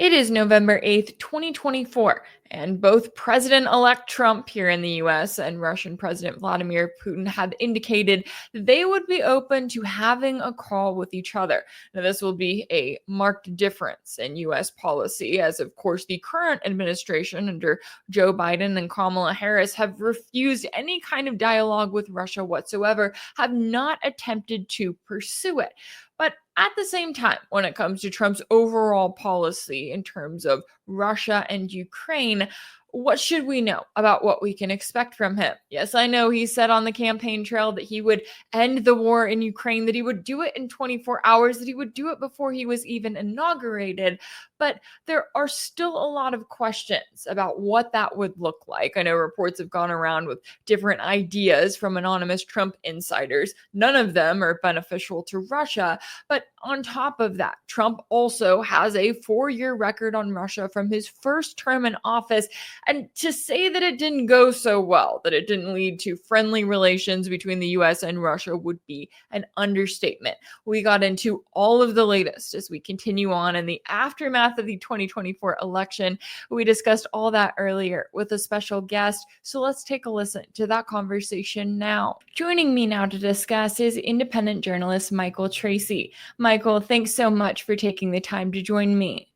It is November 8th, 2024, and both President-elect Trump here in the US and Russian President Vladimir Putin have indicated that they would be open to having a call with each other. Now, this will be a marked difference in US policy, as of course the current administration under Joe Biden and Kamala Harris have refused any kind of dialogue with Russia whatsoever, have not attempted to pursue it. But at the same time, when it comes to Trump's overall policy in terms of Russia and Ukraine, what should we know about what we can expect from him? Yes, I know he said on the campaign trail that he would end the war in Ukraine, that he would do it in 24 hours, that he would do it before he was even inaugurated. But there are still a lot of questions about what that would look like. I know reports have gone around with different ideas from anonymous Trump insiders. None of them are beneficial to Russia. But on top of that, Trump also has a 4-year record on Russia from his first term in office. And to say that it didn't go so well, that it didn't lead to friendly relations between the US and Russia would be an understatement. We got into all of the latest as we continue on in the aftermath of the 2024 election. We discussed all that earlier with a special guest. So let's take a listen to that conversation now. Joining me now to discuss is independent journalist Michael Tracey. Michael, thanks so much for taking the time to join me.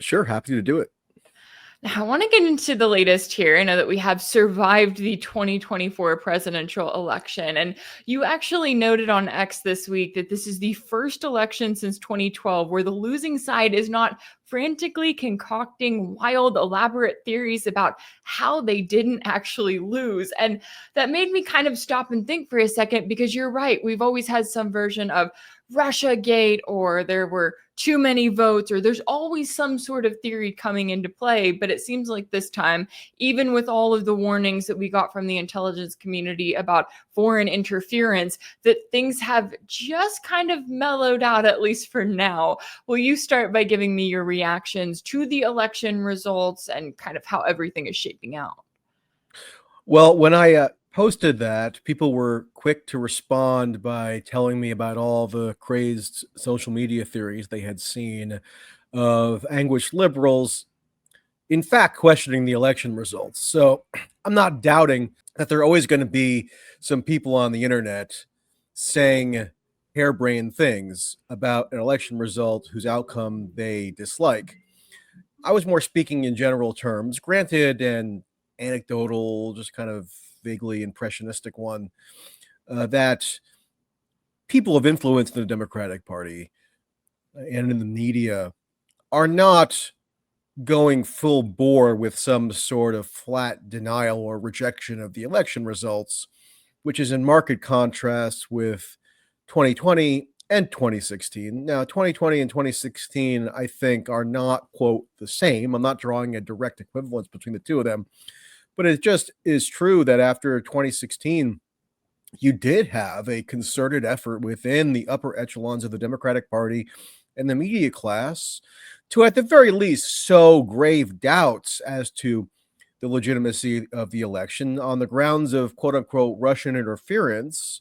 Sure, happy to do it. Now, I want to get into the latest here. I know that we have survived the 2024 presidential election, and you actually noted on X this week that this is the first election since 2012 where the losing side is not frantically concocting wild, elaborate theories about how they didn't actually lose. And that made me kind of stop and think for a second, because you're right. We've always had some version of Russiagate, or there were too many votes, or there's always some sort of theory coming into play. But it seems like this time, even with all of the warnings that we got from the intelligence community about foreign interference, that things have just kind of mellowed out, at least for now. Will you start by giving me your reactions to the election results and kind of how everything is shaping out? Well, when I posted that, people were quick to respond by telling me about all the crazed social media theories they had seen of anguished liberals, in fact, questioning the election results. So I'm not doubting that there are always going to be some people on the internet saying harebrained things about an election result whose outcome they dislike. I was more speaking in general terms, granted, and anecdotal, just kind of vaguely impressionistic one, that people of influence in the Democratic Party and in the media are not going full bore with some sort of flat denial or rejection of the election results, which is in marked contrast with 2020 and 2016. Now, 2020 and 2016, I think, are not, quote, the same. I'm not drawing a direct equivalence between the two of them, but it just is true that after 2016, you did have a concerted effort within the upper echelons of the Democratic Party and the media class to, at the very least, sow grave doubts as to the legitimacy of the election on the grounds of, quote unquote, Russian interference,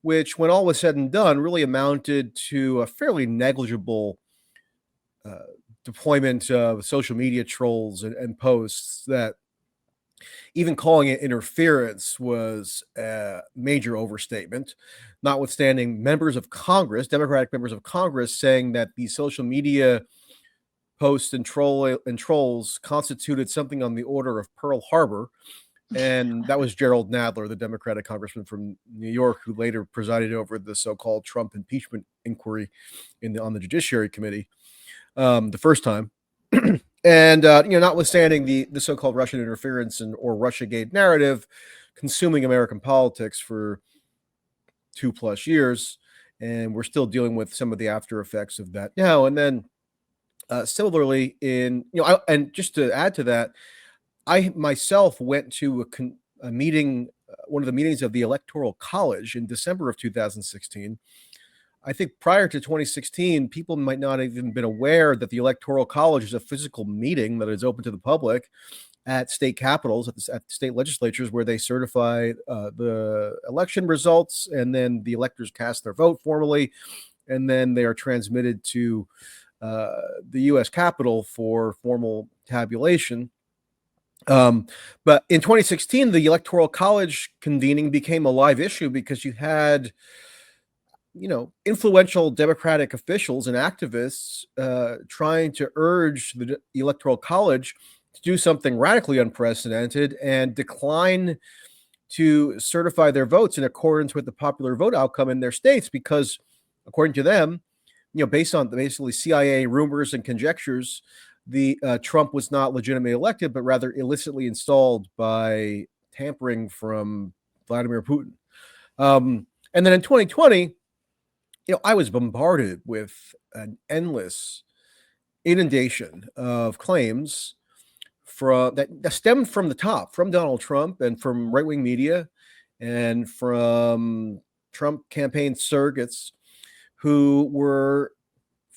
which, when all was said and done, really amounted to a fairly negligible deployment of social media trolls and posts that even calling it interference was a major overstatement, notwithstanding members of Congress, Democratic members of Congress, saying that the social media posts and trolls constituted something on the order of Pearl Harbor. And that was Gerald Nadler, the Democratic congressman from New York, who later presided over the so-called Trump impeachment inquiry on the Judiciary Committee the first time. And, notwithstanding the so-called Russian interference or Russiagate narrative consuming American politics for 2+ years, and we're still dealing with some of the after effects of that now. And then similarly and just to add to that, I myself went to a meeting, one of the meetings of the Electoral College in December of 2016. I think prior to 2016, people might not have even been aware that the Electoral College is a physical meeting that is open to the public at state capitals, at state legislatures, where they certify the election results, and then the electors cast their vote formally, and then they are transmitted to the U.S. Capitol for formal tabulation. But in 2016, the Electoral College convening became a live issue because you had, influential Democratic officials and activists trying to urge the Electoral College to do something radically unprecedented and decline to certify their votes in accordance with the popular vote outcome in their states, because, according to them, based on basically CIA rumors and conjectures, the Trump was not legitimately elected, but rather illicitly installed by tampering from Vladimir Putin. And then in 2020, I was bombarded with an endless inundation of claims that stemmed from the top, from Donald Trump and from right-wing media and from Trump campaign surrogates who were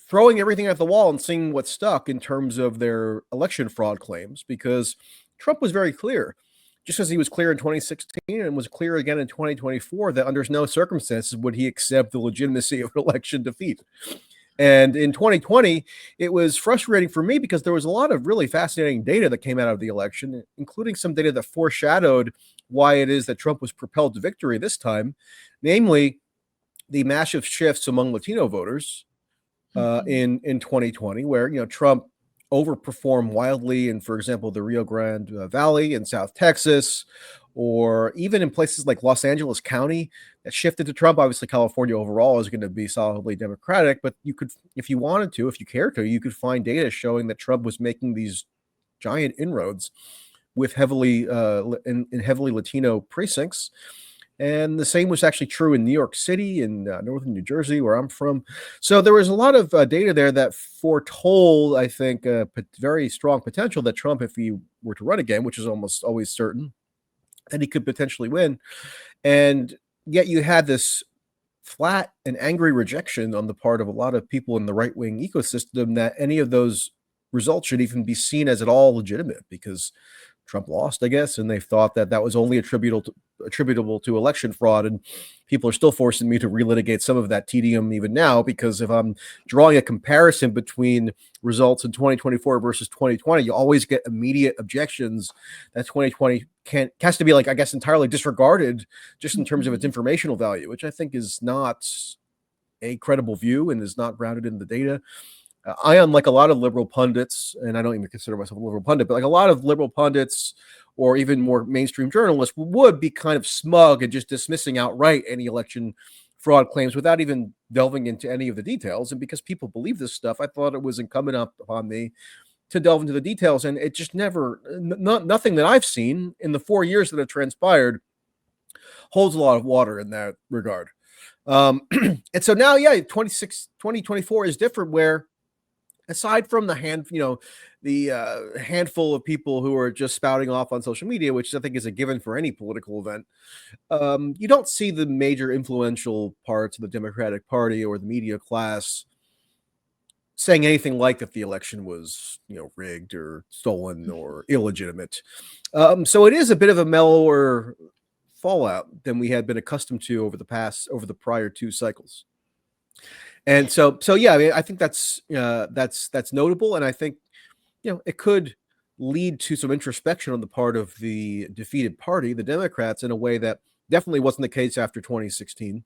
throwing everything at the wall and seeing what stuck in terms of their election fraud claims, because Trump was very clear, just as he was clear in 2016 and was clear again in 2024, that under no circumstances would he accept the legitimacy of an election defeat. And in 2020, it was frustrating for me because there was a lot of really fascinating data that came out of the election, including some data that foreshadowed why it is that Trump was propelled to victory this time, namely the massive shifts among Latino voters in 2020, where Trump overperformed wildly in, for example, the Rio Grande Valley in South Texas, or even in places like Los Angeles County that shifted to Trump. Obviously, California overall is going to be solidly Democratic, but you could, if you wanted to, if you cared to, you could find data showing that Trump was making these giant inroads with heavily Latino precincts. And the same was actually true in New York City and northern New Jersey, where I'm from. So there was a lot of data there that foretold, I think, very strong potential that Trump, if he were to run again, which is almost always certain, that he could potentially win. And yet you had this flat and angry rejection on the part of a lot of people in the right-wing ecosystem that any of those results should even be seen as at all legitimate, because Trump lost, I guess, and they thought that that was only attributable to election fraud. And people are still forcing me to relitigate some of that tedium even now, because if I'm drawing a comparison between results in 2024 versus 2020, you always get immediate objections that 2020 has to be, like, I guess, entirely disregarded just in terms of its informational value, which I think is not a credible view and is not grounded in the data. I, unlike a lot of liberal pundits, and I don't even consider myself a liberal pundit, but like a lot of liberal pundits or even more mainstream journalists would be kind of smug and just dismissing outright any election fraud claims without even delving into any of the details. And because people believe this stuff, I thought it was incumbent upon me to delve into the details. And it just never, nothing that I've seen in the 4 years that have transpired holds a lot of water in that regard. And so now, 2024 is different, where aside from the handful of people who are just spouting off on social media, which I think is a given for any political event, you don't see the major influential parts of the Democratic Party or the media class saying anything like that the election was, rigged or stolen or illegitimate. So it is a bit of a mellower fallout than we had been accustomed to over the prior two cycles. And so yeah, I mean, I think that's notable, and I think it could lead to some introspection on the part of the defeated party, the Democrats, in a way that definitely wasn't the case after 2016,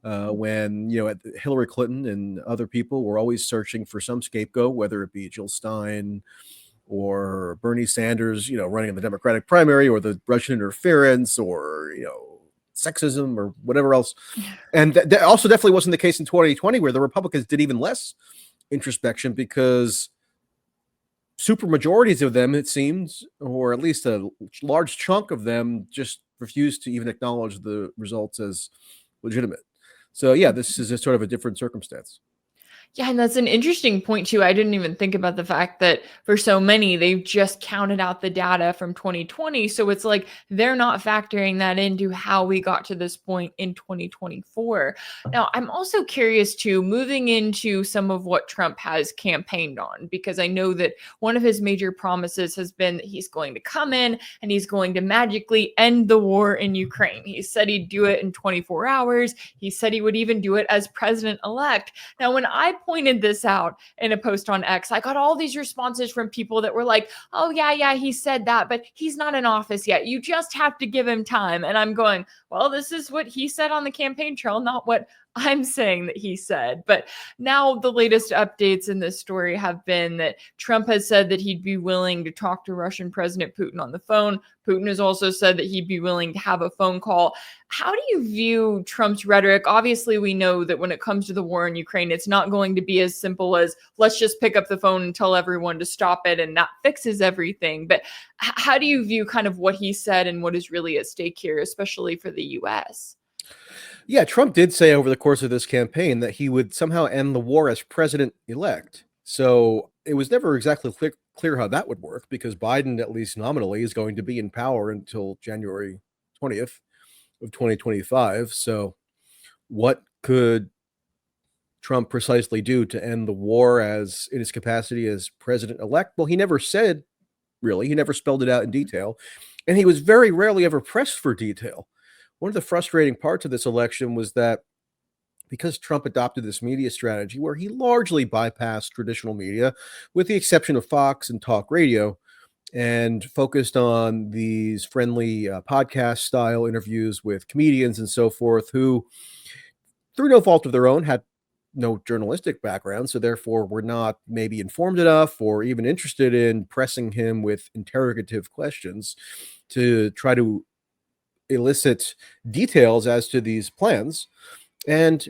when Hillary Clinton and other people were always searching for some scapegoat, whether it be Jill Stein or Bernie Sanders, running in the Democratic primary, or the Russian interference, or sexism, or whatever else. And that also definitely wasn't the case in 2020, where the Republicans did even less introspection, because super majorities of them, it seems, or at least a large chunk of them, just refused to even acknowledge the results as legitimate. So yeah, this is a sort of a different circumstance. Yeah, and that's an interesting point too. I didn't even think about the fact that for so many, they've just counted out the data from 2020. So it's like they're not factoring that into how we got to this point in 2024. Now, I'm also curious too, moving into some of what Trump has campaigned on, because I know that one of his major promises has been that he's going to come in and he's going to magically end the war in Ukraine. He said he'd do it in 24 hours. He said he would even do it as president-elect. Now, when I pointed this out in a post on X. I got all these responses from people that were like, oh, yeah, he said that, but he's not in office yet. You just have to give him time. And I'm going, well, this is what he said on the campaign trail, not what I'm saying that he said. But now the latest updates in this story have been that Trump has said that he'd be willing to talk to Russian President Putin on the phone. Putin has also said that he'd be willing to have a phone call. How do you view Trump's rhetoric? Obviously, we know that when it comes to the war in Ukraine, it's not going to be as simple as let's just pick up the phone and tell everyone to stop it, and that fixes everything. But how do you view kind of what he said and what is really at stake here, especially for the U.S.? Yeah, Trump did say over the course of this campaign that he would somehow end the war as president-elect. So it was never exactly clear how that would work, because Biden, at least nominally, is going to be in power until January 20th of 2025. So what could Trump precisely do to end the war as in his capacity as president-elect? Well, he never said, really. He never spelled it out in detail. And he was very rarely ever pressed for detail. One of the frustrating parts of this election was that because Trump adopted this media strategy where he largely bypassed traditional media, with the exception of Fox and talk radio, and focused on these friendly podcast style interviews with comedians and so forth, who, through no fault of their own, had no journalistic background, so therefore were not maybe informed enough or even interested in pressing him with interrogative questions to try to elicit details as to these plans. And,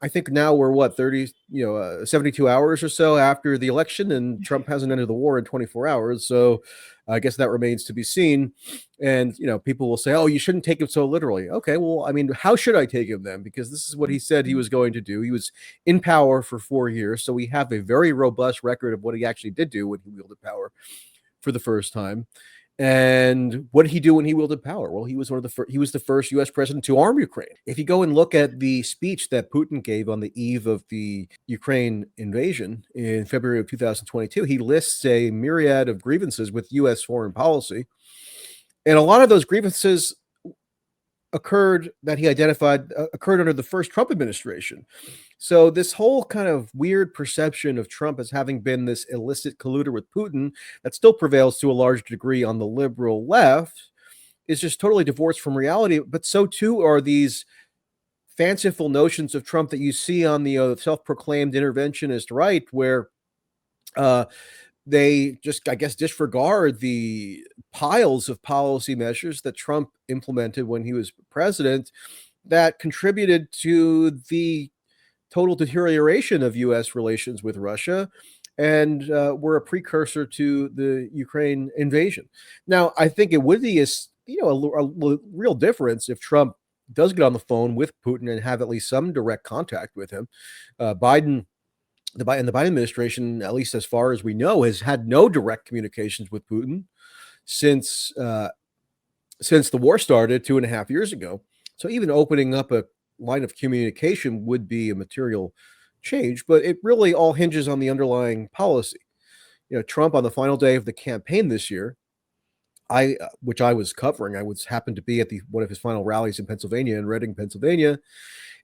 I think now we're 72 hours or so after the election, and Trump hasn't ended the war in 24 hours. So I guess that remains to be seen. And, people will say, oh, you shouldn't take him so literally. Okay, well, I mean, how should I take him then? Because this is what he said he was going to do. He was in power for 4 years. So we have a very robust record of what he actually did do when he wielded power for the first time. And what did he do when he wielded power? Well, he was the first U.S. president to arm Ukraine. If you go and look at the speech that Putin gave on the eve of the Ukraine invasion in February of 2022, he lists a myriad of grievances with U.S. foreign policy. And a lot of those grievances occurred under the first Trump administration. So this whole kind of weird perception of Trump as having been this illicit colluder with Putin that still prevails to a large degree on the liberal left is just totally divorced from reality. But so too are these fanciful notions of Trump that you see on the self-proclaimed interventionist right, where they just, I guess, disregard the piles of policy measures that Trump implemented when he was president that contributed to the total deterioration of U.S. relations with Russia and were a precursor to the Ukraine invasion. Now, I think it would be a real difference if Trump does get on the phone with Putin and have at least some direct contact with him. The Biden administration, at least as far as we know, has had no direct communications with Putin since the war started 2.5 years ago. So even opening up a line of communication would be a material change, but it really all hinges on the underlying policy. Trump, on the final day of the campaign this year, which I was covering, happened to be at one of his final rallies in Pennsylvania, in Reading, Pennsylvania.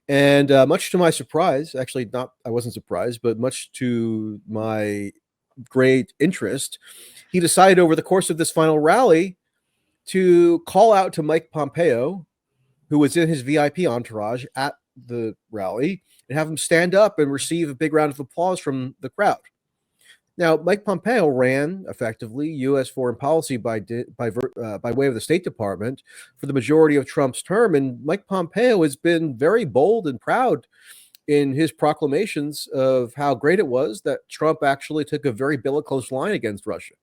And much to my surprise, actually I wasn't surprised, but much to my great interest, he decided over the course of this final rally to call out to Mike Pompeo, who was in his VIP entourage at the rally, and have him stand up and receive a big round of applause from the crowd. Now, Mike Pompeo ran effectively U.S. foreign policy by way of the State Department for the majority of Trump's term, and Mike Pompeo has been very bold and proud in his proclamations of how great it was that Trump actually took a very bellicose line against Russia.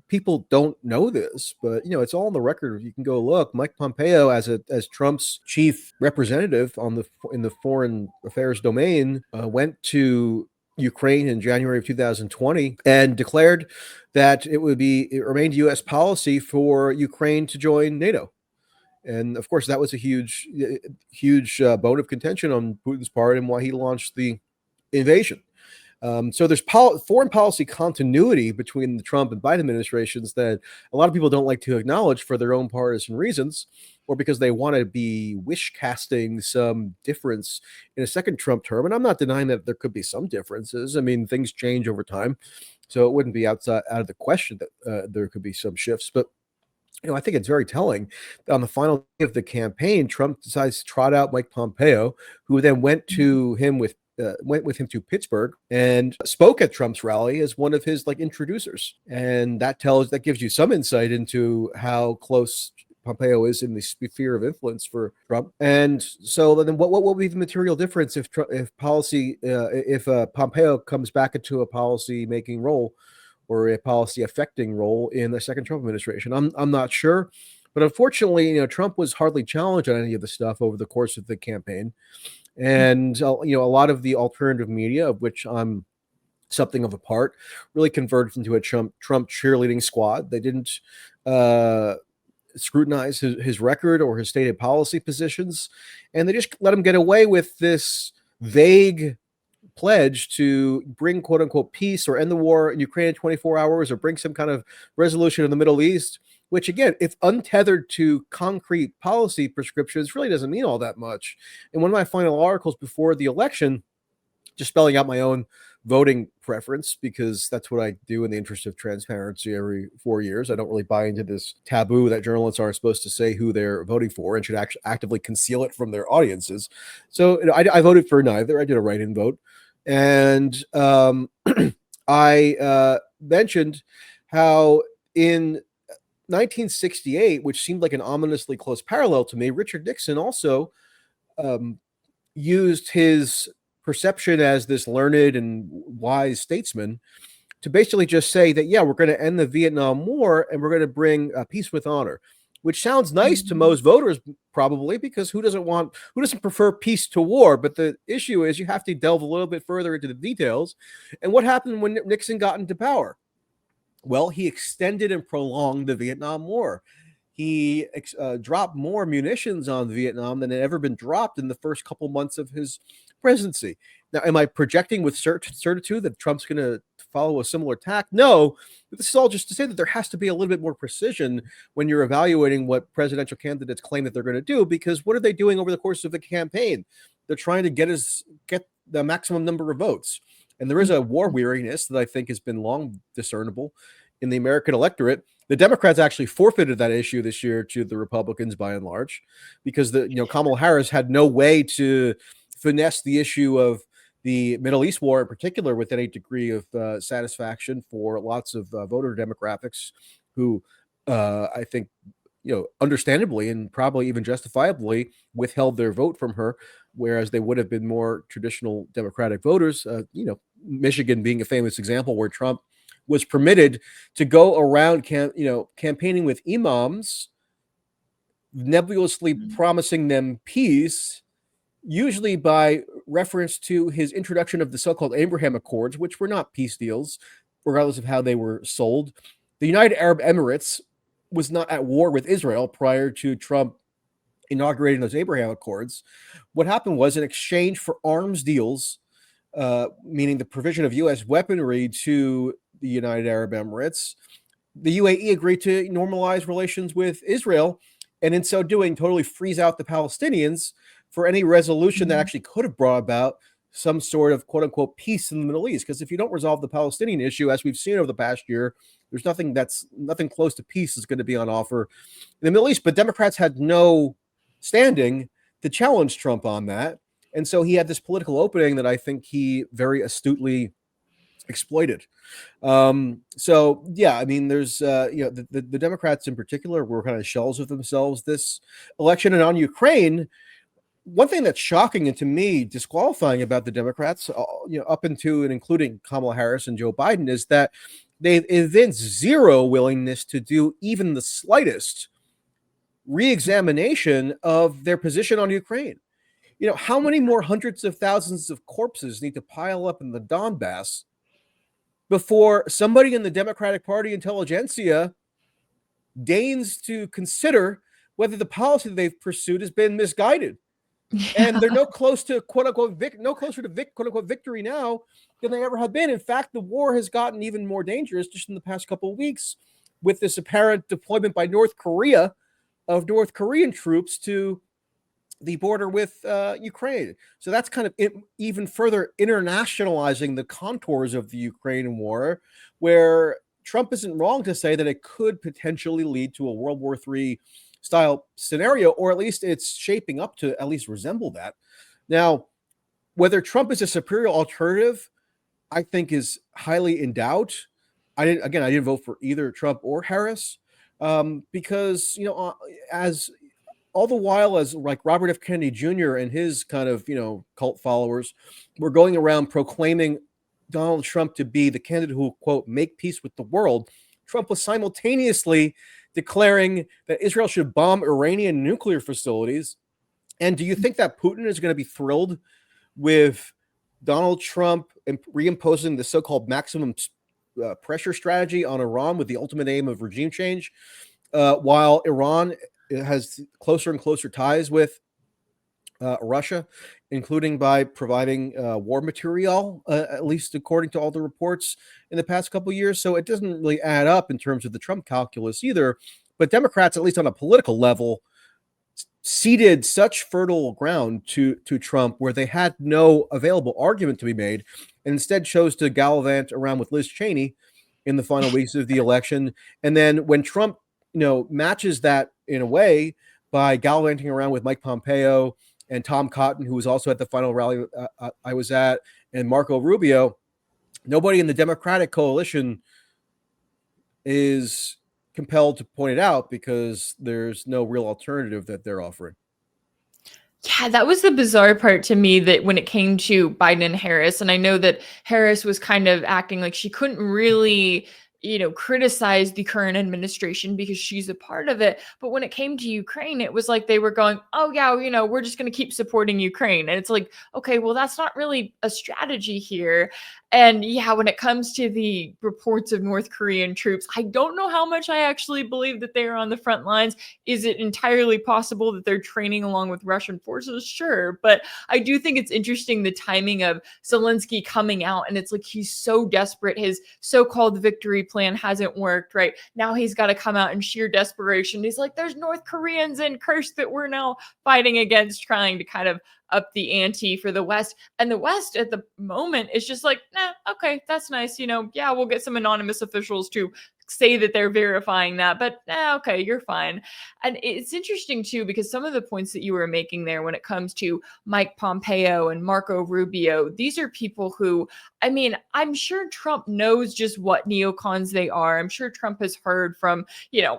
People don't know this, but it's all on the record. You can go look. Mike Pompeo, as Trump's chief representative in the foreign affairs domain, went to Ukraine in January of 2020 and declared that it remained U.S. policy for Ukraine to join NATO. And of course, that was a huge bone of contention on Putin's part and why he launched the invasion. So there's foreign policy continuity between the Trump and Biden administrations that a lot of people don't like to acknowledge for their own partisan reasons, or because they want to be wish casting some difference in a second Trump term. And I'm not denying that there could be some differences. I mean, things change over time, so it wouldn't be out of the question that there could be some shifts. But I think it's very telling that on the final day of the campaign, Trump decides to trot out Mike Pompeo, who then went with him to Pittsburgh and spoke at Trump's rally as one of his introducers. And that gives you some insight into how close Pompeo is in the sphere of influence for Trump. And so then what will be the material difference if Pompeo comes back into a policy making role or a policy affecting role in the second Trump administration? I'm not sure. But unfortunately, Trump was hardly challenged on any of the stuff over the course of the campaign. And a lot of the alternative media, of which I'm something of a part, really converged into a Trump cheerleading squad. They didn't scrutinize his record or his stated policy positions, and they just let him get away with this vague pledge to bring quote unquote peace or end the war in Ukraine in 24 hours or bring some kind of resolution in the Middle East, which again, if untethered to concrete policy prescriptions, really doesn't mean all that much. And one of my final articles before the election, just spelling out my own voting preference, because that's what I do in the interest of transparency every 4 years. I don't really buy into this taboo that journalists aren't supposed to say who they're voting for and should actually actively conceal it from their audiences. So I voted for neither. I did a write-in vote. And I mentioned how in 1968, which seemed like an ominously close parallel to me, Richard Nixon also used his perception as this learned and wise statesman to basically just say that, yeah, we're going to end the Vietnam War and we're going to bring peace with honor, which sounds nice to most voters, probably, because who doesn't prefer peace to war? But the issue is you have to delve a little bit further into the details. And what happened when Nixon got into power? Well, he extended and prolonged the Vietnam War. He dropped more munitions on Vietnam than had ever been dropped in the first couple months of his presidency. Now, am I projecting with certitude that Trump's going to follow a similar tack? No, but this is all just to say that there has to be a little bit more precision when you're evaluating what presidential candidates claim that they're going to do, because what are they doing over the course of the campaign? They're trying to get the maximum number of votes. And there is a war weariness that I think has been long discernible in the American electorate. The Democrats actually forfeited that issue this year to the Republicans by and large, because Kamala Harris had no way to finesse the issue of the Middle East war in particular with any degree of satisfaction for lots of voter demographics who I think, understandably and probably even justifiably withheld their vote from her, whereas they would have been more traditional Democratic voters. Michigan being a famous example where Trump was permitted to go around campaigning with imams, nebulously promising them peace, usually by reference to his introduction of the so-called Abraham Accords, which were not peace deals, regardless of how they were sold. The United Arab Emirates was not at war with Israel prior to Trump inaugurating those Abraham Accords. What happened was, in exchange for arms deals, meaning the provision of U.S. weaponry to the United Arab Emirates, the UAE agreed to normalize relations with Israel, and in so doing, totally freeze out the Palestinians for any resolution that actually could have brought about some sort of quote unquote peace in the Middle East. Because if you don't resolve the Palestinian issue, as we've seen over the past year, there's nothing close to peace is going to be on offer in the Middle East. But Democrats had no standing to challenge Trump on that. And so he had this political opening that I think he very astutely exploited. So yeah, I mean, there's the Democrats in particular were kind of shells of themselves this election. And on Ukraine, one thing that's shocking and to me disqualifying about the Democrats, up into and including Kamala Harris and Joe Biden, is that they've evinced zero willingness to do even the slightest re-examination of their position on Ukraine. How many more hundreds of thousands of corpses need to pile up in the Donbass before somebody in the Democratic Party intelligentsia deigns to consider whether the policy they've pursued has been misguided? And they're Yeah. no close to quote unquote no closer to quote unquote victory now than they ever have been. In fact, the war has gotten even more dangerous just in the past couple of weeks with this apparent deployment by North Korea of North Korean troops to the border with Ukraine. So that's kind of even further internationalizing the contours of the Ukraine war, where Trump isn't wrong to say that it could potentially lead to a World War III style scenario, or at least it's shaping up to at least resemble that. Now, whether Trump is a superior alternative, I think is highly in doubt. I didn't vote for either Trump or Harris because as all the while as like Robert F. Kennedy Jr. and his kind of cult followers were going around proclaiming Donald Trump to be the candidate who quote make peace with the world, Trump was simultaneously declaring that Israel should bomb Iranian nuclear facilities. And do you think that Putin is going to be thrilled with Donald Trump reimposing the so-called maximum pressure strategy on Iran with the ultimate aim of regime change, while Iran has closer and closer ties with Russia, including by providing war material, at least according to all the reports in the past couple of years. So it doesn't really add up in terms of the Trump calculus either. But Democrats, at least on a political level, ceded such fertile ground to Trump where they had no available argument to be made and instead chose to gallivant around with Liz Cheney in the final weeks of the election. And then when Trump, matches that in a way by gallivanting around with Mike Pompeo and Tom Cotton, who was also at the final rally I was at, and Marco Rubio, nobody in the Democratic coalition is compelled to point it out because there's no real alternative that they're offering. Yeah, that was the bizarre part to me that when it came to Biden and Harris, and I know that Harris was kind of acting like she couldn't really, criticize the current administration because she's a part of it. But when it came to Ukraine, it was like they were going, oh, yeah, we're just going to keep supporting Ukraine. And it's like, okay, well, that's not really a strategy here. And yeah, when it comes to the reports of North Korean troops, I don't know how much I actually believe that they are on the front lines. Is it entirely possible that they're training along with Russian forces? Sure. But I do think it's interesting the timing of Zelensky coming out, and it's like he's so desperate. His so-called victory plan hasn't worked, right? Now he's got to come out in sheer desperation. He's like, there's North Koreans in Kursk that we're now fighting against, trying to kind of up the ante for the West. And the West at the moment is just like, nah, okay, that's nice. Yeah, we'll get some anonymous officials to say that they're verifying that, but okay, you're fine. And it's interesting too, because some of the points that you were making there when it comes to Mike Pompeo and Marco Rubio, these are people who, I mean, I'm sure Trump knows just what neocons they are. I'm sure Trump has heard from,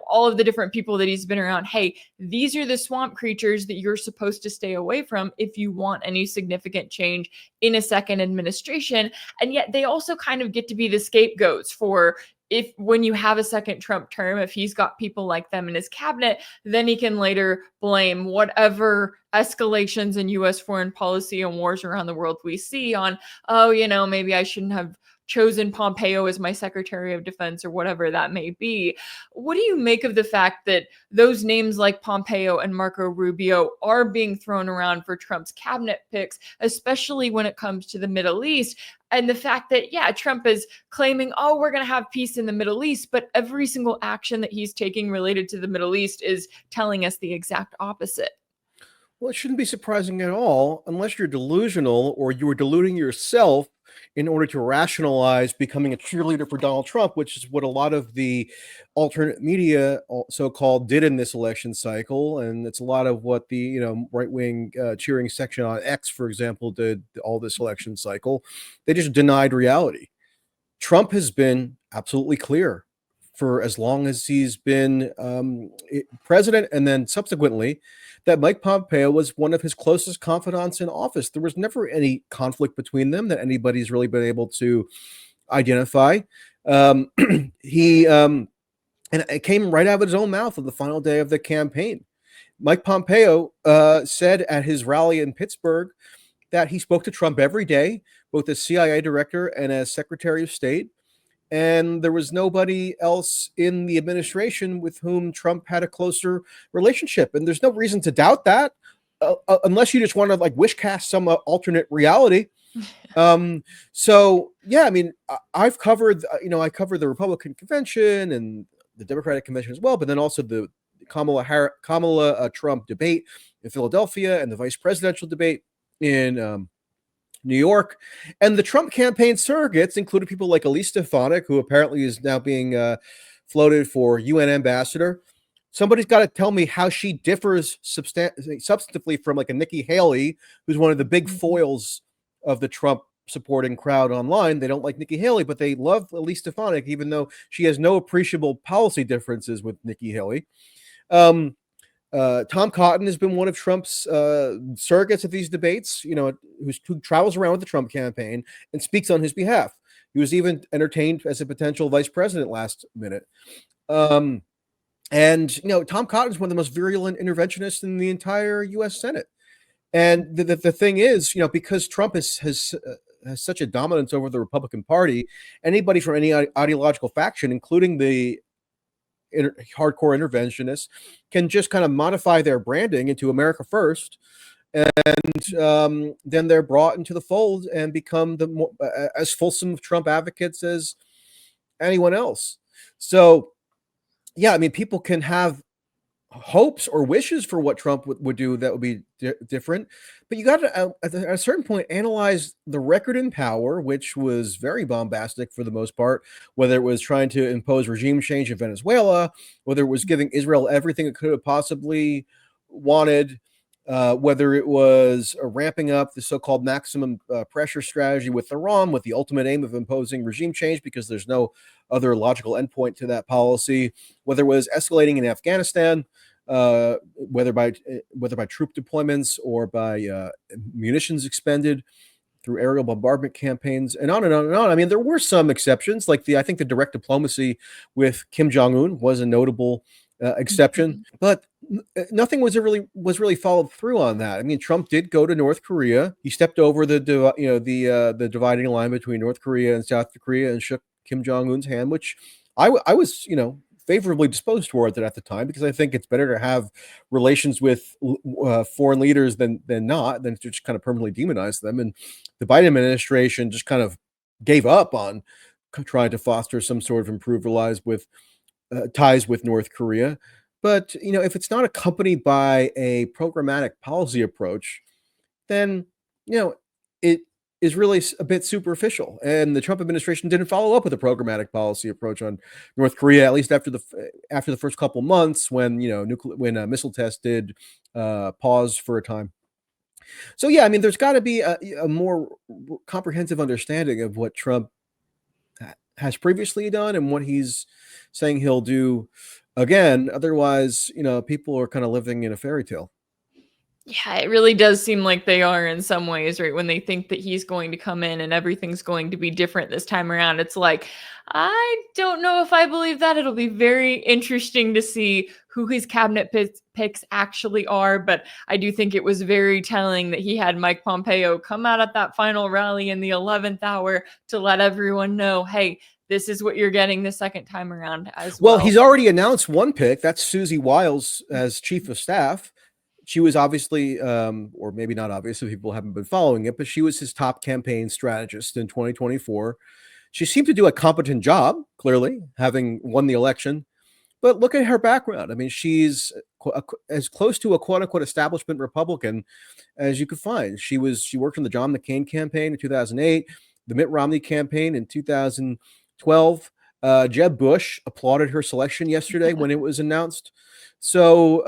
all of the different people that he's been around. Hey, these are the swamp creatures that you're supposed to stay away from if you want any significant change in a second administration. And yet they also kind of get to be the scapegoats for, if when you have a second Trump term, if he's got people like them in his cabinet, then he can later blame whatever escalations in US foreign policy and wars around the world we see on, oh, maybe I shouldn't have chosen Pompeo as my Secretary of Defense or whatever that may be. What do you make of the fact that those names like Pompeo and Marco Rubio are being thrown around for Trump's cabinet picks, especially when it comes to the Middle East? And the fact that, yeah, Trump is claiming, oh, we're going to have peace in the Middle East, but every single action that he's taking related to the Middle East is telling us the exact opposite. Well, it shouldn't be surprising at all unless you're delusional or you are deluding yourself in order to rationalize becoming a cheerleader for Donald Trump, which is what a lot of the alternate media, so-called, did in this election cycle. And it's a lot of what the right-wing cheering section on X, for example, did all this election cycle. They just denied reality. Trump has been absolutely clear for as long as he's been president, and then subsequently that Mike Pompeo was one of his closest confidants in office. There was never any conflict between them that anybody's really been able to identify. He and it came right out of his own mouth on the final day of the campaign. Mike Pompeo said at his rally in Pittsburgh that he spoke to Trump every day, both as CIA director and as Secretary of State. And there was nobody else in the administration with whom Trump had a closer relationship. And there's no reason to doubt that. unless you just want to like wish cast some alternate reality. So yeah, I mean, I've covered, I covered the Republican convention and the Democratic convention as well, but then also the Kamala Trump debate in Philadelphia and the vice presidential debate in New York, and the Trump campaign surrogates included people like Elise Stefanik, who apparently is now being floated for UN ambassador. Somebody's got to tell me how she differs substantively from like a Nikki Haley, who's one of the big foils of the Trump supporting crowd online. They don't like Nikki Haley, but they love Elise Stefanik, even though she has no appreciable policy differences with Nikki Haley. Tom Cotton has been one of Trump's surrogates at these debates, who travels around with the Trump campaign and speaks on his behalf. He was even entertained as a potential vice president last minute. And Tom Cotton is one of the most virulent interventionists in the entire U.S. Senate. And the thing is, because Trump has such a dominance over the Republican Party, anybody from any ideological faction, including the hardcore interventionists, can just kind of modify their branding into America First, and then they're brought into the fold and become as fulsome Trump advocates as anyone else. So, yeah, I mean, people can have hopes or wishes for what Trump would do that would be different, but you got to at a certain point analyze the record in power, which was very bombastic for the most part, whether it was trying to impose regime change in Venezuela, whether it was giving Israel everything it could have possibly wanted, whether it was ramping up the so-called maximum pressure strategy with Iran with the ultimate aim of imposing regime change because there's no other logical endpoint to that policy, whether it was escalating in Afghanistan, whether by troop deployments or by munitions expended through aerial bombardment campaigns, and on and on and on. I mean, there were some exceptions, like I think the direct diplomacy with Kim Jong-un was a notable exception, but nothing was really followed through on that. I mean, Trump did go to North Korea. He stepped over the dividing line between North Korea and South Korea and shook Kim Jong-un's hand, which I was favorably disposed toward that at the time, because I think it's better to have relations with foreign leaders than to just kind of permanently demonize them. And the Biden administration just kind of gave up on trying to foster some sort of improved ties with North Korea. But if it's not accompanied by a programmatic policy approach, then it is really a bit superficial. And the Trump administration didn't follow up with a programmatic policy approach on North Korea, at least after the first couple months when missile tests did pause for a time. So yeah, I mean, there's got to be a more comprehensive understanding of what Trump has previously done and what he's saying he'll do again. Otherwise, people are kind of living in a fairy tale. Yeah, it really does seem like they are in some ways, right? When they think that he's going to come in and everything's going to be different this time around, it's like, I don't know if I believe that. It'll be very interesting to see who his cabinet picks actually are. But I do think it was very telling that he had Mike Pompeo come out at that final rally in the 11th hour to let everyone know, hey, this is what you're getting the second time around as well. Well, he's already announced one pick. That's Susie Wiles as chief of staff. She was obviously, or maybe not obvious if people haven't been following it, but she was his top campaign strategist in 2024. She seemed to do a competent job, clearly, having won the election. But look at her background. I mean, she's as close to a quote-unquote establishment Republican as you could find. She worked on the John McCain campaign in 2008, the Mitt Romney campaign in 2012. Jeb Bush applauded her selection yesterday when it was announced. So,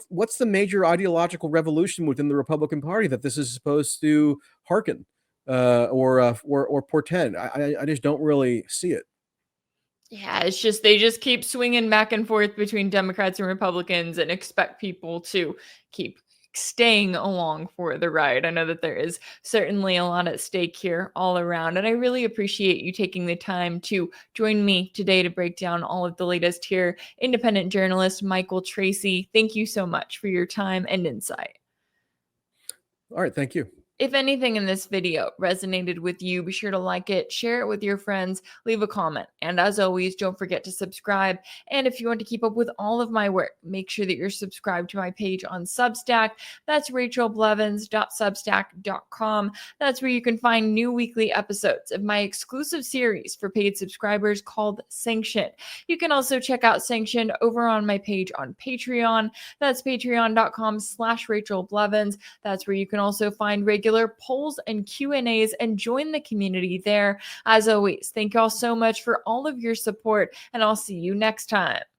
what's the major ideological revolution within the Republican Party that this is supposed to hearken or portend? I just don't really see it. Yeah, it's just they just keep swinging back and forth between Democrats and Republicans and expect people to keep staying along for the ride. I know that there is certainly a lot at stake here all around, and I really appreciate you taking the time to join me today to break down all of the latest here. Independent journalist Michael Tracey, thank you so much for your time and insight. All right, thank you. If anything in this video resonated with you, be sure to like it, share it with your friends, leave a comment. And as always, don't forget to subscribe. And if you want to keep up with all of my work, make sure that you're subscribed to my page on Substack. That's rachelblevins.substack.com. That's where you can find new weekly episodes of my exclusive series for paid subscribers called Sanctioned. You can also check out Sanctioned over on my page on Patreon. That's patreon.com/rachelblevins. That's where you can also find regular polls and Q&As and join the community there. As always, thank you all so much for all of your support, and I'll see you next time.